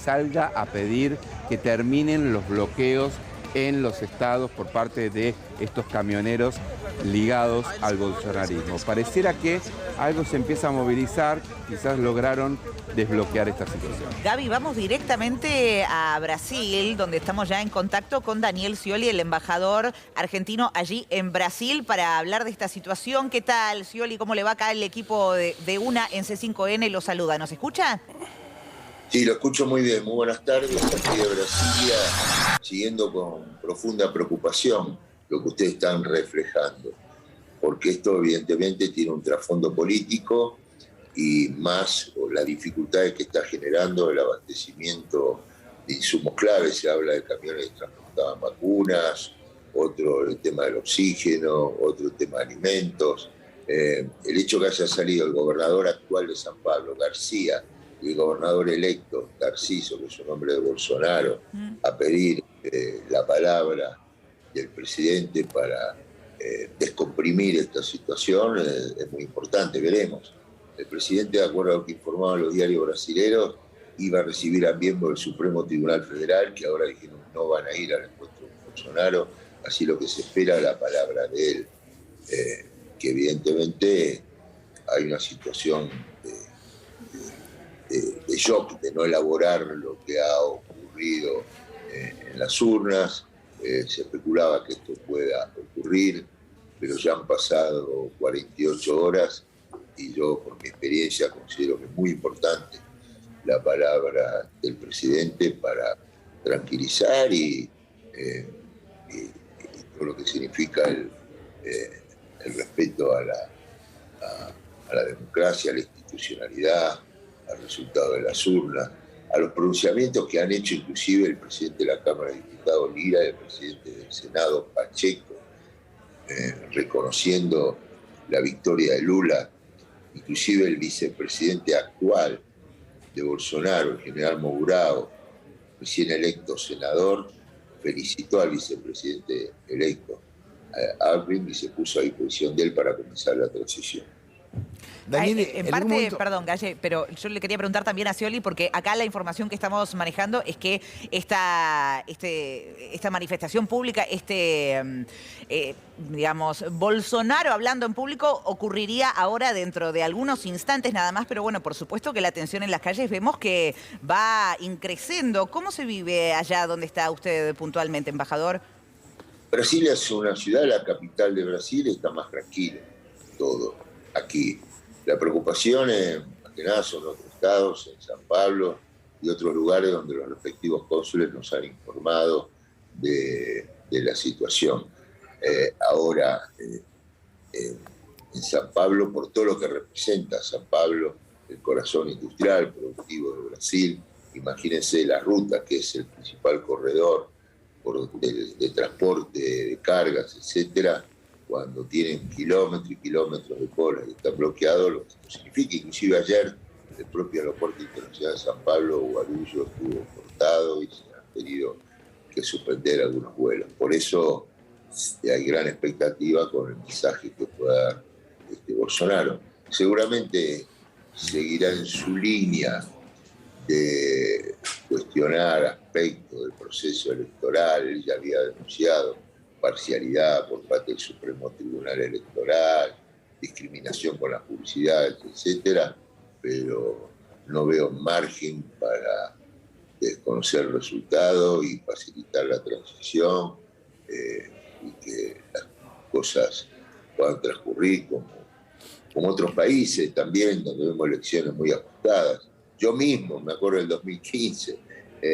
salga a pedir que terminen los bloqueos en los estados por parte de estos camioneros ligados al bolsonarismo. Pareciera que algo se empieza a movilizar, quizás lograron desbloquear esta situación. Gaby, vamos directamente a Brasil, donde estamos ya en contacto con Daniel Scioli, el embajador argentino allí en Brasil, para hablar de esta situación. ¿Qué tal, Scioli? ¿Cómo le va acá el equipo de UNA en C5N? Lo saluda. ¿Nos escucha? Sí, lo escucho muy bien. Muy buenas tardes. Aquí de Brasilia, siguiendo con profunda preocupación lo que ustedes están reflejando, porque esto evidentemente tiene un trasfondo político y más las dificultades que está generando el abastecimiento de insumos claves. Se habla de camiones que transportaban vacunas, otro el tema del oxígeno, otro el tema de alimentos. El hecho que haya salido el gobernador actual de San Pablo, García, y el gobernador electo, Tarcísio, que es un hombre de Bolsonaro, a pedir la palabra del presidente para descomprimir esta situación es muy importante. Veremos. El presidente, de acuerdo a lo que informaban los diarios brasileños, iba a recibir a miembros del Supremo Tribunal Federal, que ahora dijeron no van a ir al encuentro de Bolsonaro, así lo que se espera es la palabra de él, que evidentemente hay una situación de shock, de no elaborar lo que ha ocurrido en las urnas. Se especulaba que esto pueda ocurrir, pero ya han pasado 48 horas y yo, por mi experiencia, considero que es muy importante la palabra del presidente para tranquilizar y todo lo que significa el respeto a la democracia, a la institucionalidad, al resultado de las urnas, a los pronunciamientos que han hecho inclusive el presidente de la Cámara de Diputados, Lira, y el presidente del Senado, Pacheco, reconociendo la victoria de Lula. Inclusive el vicepresidente actual de Bolsonaro, el general Mourão, recién electo senador, felicitó al vicepresidente electo, Alvin, y se puso a disposición de él para comenzar la transición. Daniel, en parte, momento... perdón, Galle, pero yo le quería preguntar también a Scioli, porque acá la información que estamos manejando es que esta manifestación pública, digamos, Bolsonaro hablando en público, ocurriría ahora dentro de algunos instantes nada más, pero bueno, por supuesto que la tensión en las calles vemos que va increciendo. ¿Cómo se vive allá donde está usted puntualmente, embajador? Brasilia es una ciudad, la capital de Brasil, está más tranquilo todo aquí. La preocupación, más que nada, son otros estados, en San Pablo y otros lugares donde los respectivos cónsules nos han informado de la situación. Ahora, en San Pablo, por todo lo que representa San Pablo, el corazón industrial, productivo de Brasil, imagínense la ruta, que es el principal corredor de transporte de cargas, etcétera. Cuando tienen kilómetros y kilómetros de cola y están bloqueados, lo que significa, inclusive ayer, el propio aeropuerto internacional de San Pablo, Guarulhos, estuvo cortado y se han tenido que suspender algunos vuelos. Por eso hay gran expectativa con el mensaje que pueda dar Bolsonaro. Seguramente seguirá en su línea de cuestionar aspectos del proceso electoral. Él ya había denunciado parcialidad por parte del Supremo Tribunal Electoral, discriminación con las publicidades, etcétera, pero no veo margen para desconocer el resultado y facilitar la transición y que las cosas puedan transcurrir como otros países también, donde vemos elecciones muy ajustadas. Yo mismo, me acuerdo del 2015,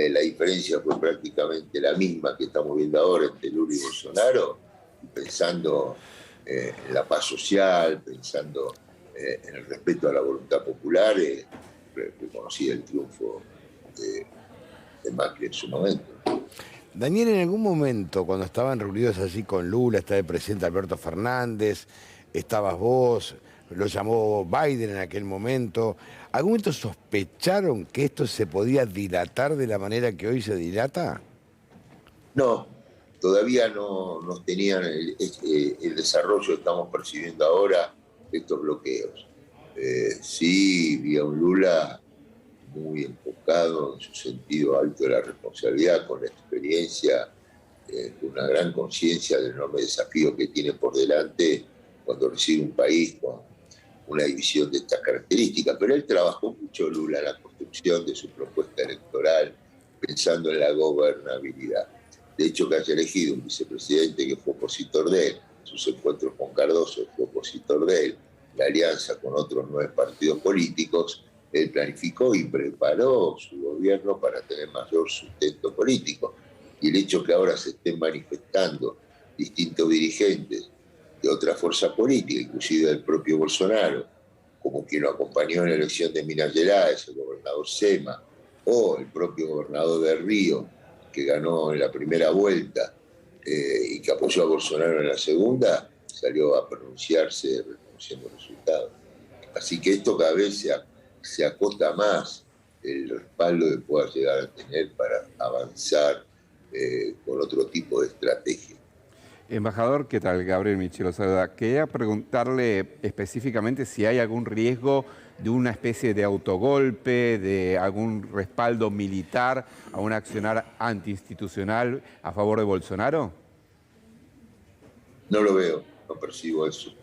la diferencia fue prácticamente la misma que estamos viendo ahora entre Lula y Bolsonaro, pensando en la paz social, pensando en el respeto a la voluntad popular, reconocía el triunfo de Macri en su momento. Daniel, en algún momento, cuando estaban reunidos allí con Lula, estaba el presidente Alberto Fernández, estabas vos, lo llamó Biden en aquel momento, ¿algún momento sospecharon que esto se podía dilatar de la manera que hoy se dilata? No, todavía no tenían el desarrollo que estamos percibiendo ahora, estos bloqueos. Sí, vi a un Lula muy enfocado en su sentido alto de la responsabilidad, con la experiencia, con una gran conciencia del enorme desafío que tiene por delante cuando recibe un país con una división de estas características. Pero él trabajó mucho, Lula, en la construcción de su propuesta electoral, pensando en la gobernabilidad. De hecho, que haya elegido un vicepresidente que fue opositor de él, sus encuentros con Cardoso fue opositor de él, la alianza con otros 9 partidos políticos, él planificó y preparó su gobierno para tener mayor sustento político. Y el hecho que ahora se estén manifestando distintos dirigentes de otra fuerza política, inclusive del propio Bolsonaro, como quien lo acompañó en la elección de Minas Gerais, el gobernador Sema, o el propio gobernador de Río, que ganó en la primera vuelta y que apoyó a Bolsonaro en la segunda, salió a pronunciarse reconociendo resultados. Así que esto cada vez se acota más el respaldo que pueda llegar a tener para avanzar con otro tipo de estrategia. Embajador, ¿qué tal? Gabriel Michelo saluda. Quería preguntarle específicamente si hay algún riesgo de una especie de autogolpe, de algún respaldo militar a un accionar antiinstitucional a favor de Bolsonaro. No lo veo, no percibo eso.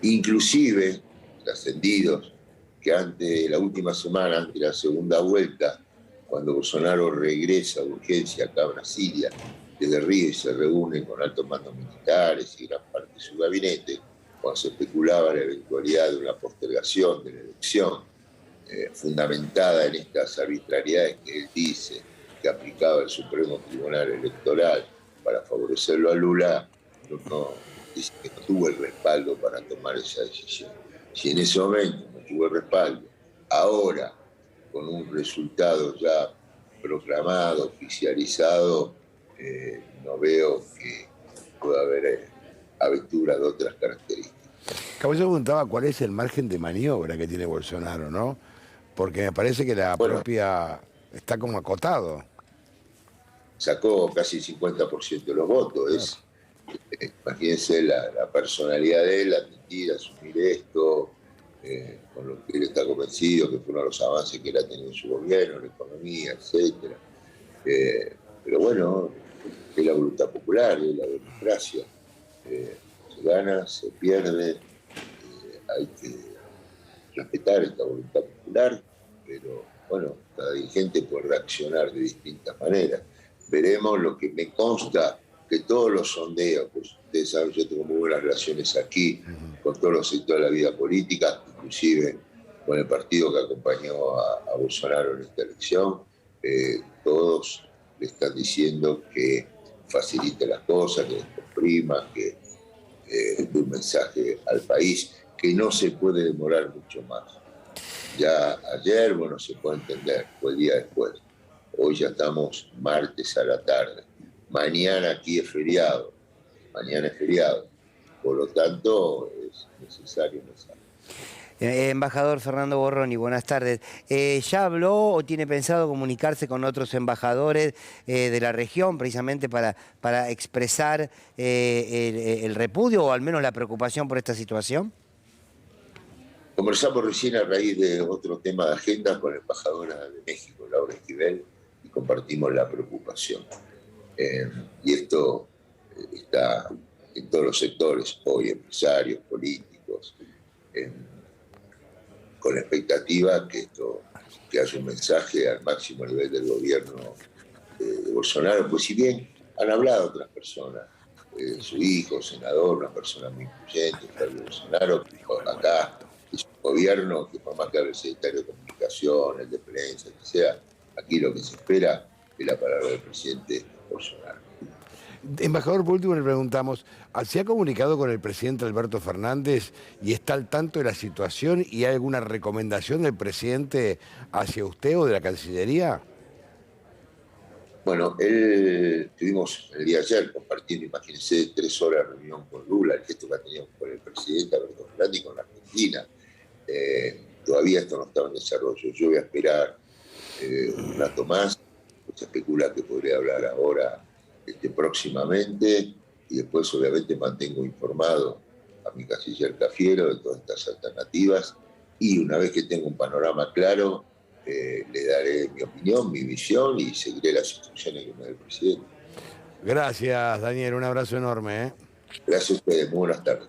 Inclusive, trascendidos, que ante la última semana, ante la segunda vuelta, cuando Bolsonaro regresa de urgencia acá a Brasilia, desde Río y se reúne con altos mandos militares y gran parte de su gabinete, cuando se especulaba la eventualidad de una postergación de la elección, fundamentada en estas arbitrariedades que él dice que aplicaba el Supremo Tribunal Electoral para favorecerlo a Lula, dice que no tuvo el respaldo para tomar esa decisión. Si en ese momento no tuvo el respaldo, ahora, con un resultado ya proclamado, oficializado, no veo que pueda haber aventuras de otras características. Caballero preguntaba cuál es el margen de maniobra que tiene Bolsonaro, ¿no? Porque me parece que la propia está como acotado. Sacó casi el 50% de los votos. Claro. Imagínense la personalidad de él, admitir, asumir esto, con lo que él está convencido que fue uno de los avances que él ha tenido en su gobierno, la economía, etc. Pero bueno, es la voluntad popular, es la democracia. Se gana, se pierde, hay que respetar esta voluntad popular, pero bueno, cada dirigente puede reaccionar de distintas maneras. Veremos. Lo que me consta que todos los sondeos, pues ustedes saben, yo tengo muy buenas relaciones aquí con todos los sectores de la vida política, inclusive con el partido que acompañó a Bolsonaro en esta elección, todos le están diciendo que facilite las cosas, que descomprima, que dé un mensaje al país, que no se puede demorar mucho más. Ya ayer, bueno, se puede entender, fue el día después. Hoy ya estamos martes a la tarde. Mañana aquí es feriado. Por lo tanto, es necesario un mensaje. Embajador Fernando Borroni, buenas tardes. ¿Ya habló o tiene pensado comunicarse con otros embajadores de la región precisamente para expresar el repudio o al menos la preocupación por esta situación? Conversamos recién a raíz de otro tema de agenda con la embajadora de México, Laura Esquivel, y compartimos la preocupación. Y esto está en todos los sectores, hoy empresarios, políticos, con la expectativa que haya un mensaje al máximo nivel del gobierno de Bolsonaro, pues si bien han hablado otras personas, su hijo, senador, una persona muy influyente, Flavio Bolsonaro, acá, es un gobierno que por más que hable el secretario de Comunicación, el de prensa, que sea, aquí lo que se espera es la palabra del presidente Bolsonaro. Embajador, por último le preguntamos, ¿se ha comunicado con el presidente Alberto Fernández y está al tanto de la situación y hay alguna recomendación del presidente hacia usted o de la Cancillería? Bueno, estuvimos el día de ayer compartiendo, imagínense, 3 horas de reunión con Lula, el gesto que ha tenido con el presidente Alberto Fernández y con la Argentina. Todavía esto no estaba en desarrollo. Yo voy a esperar un rato más. Se especula que podría hablar ahora próximamente y después obviamente mantengo informado a mi canciller Cafiero de todas estas alternativas y una vez que tenga un panorama claro le daré mi opinión, mi visión y seguiré las instrucciones que me dé el presidente. Gracias, Daniel. Un abrazo enorme. Gracias a ustedes. Muy buenas tardes.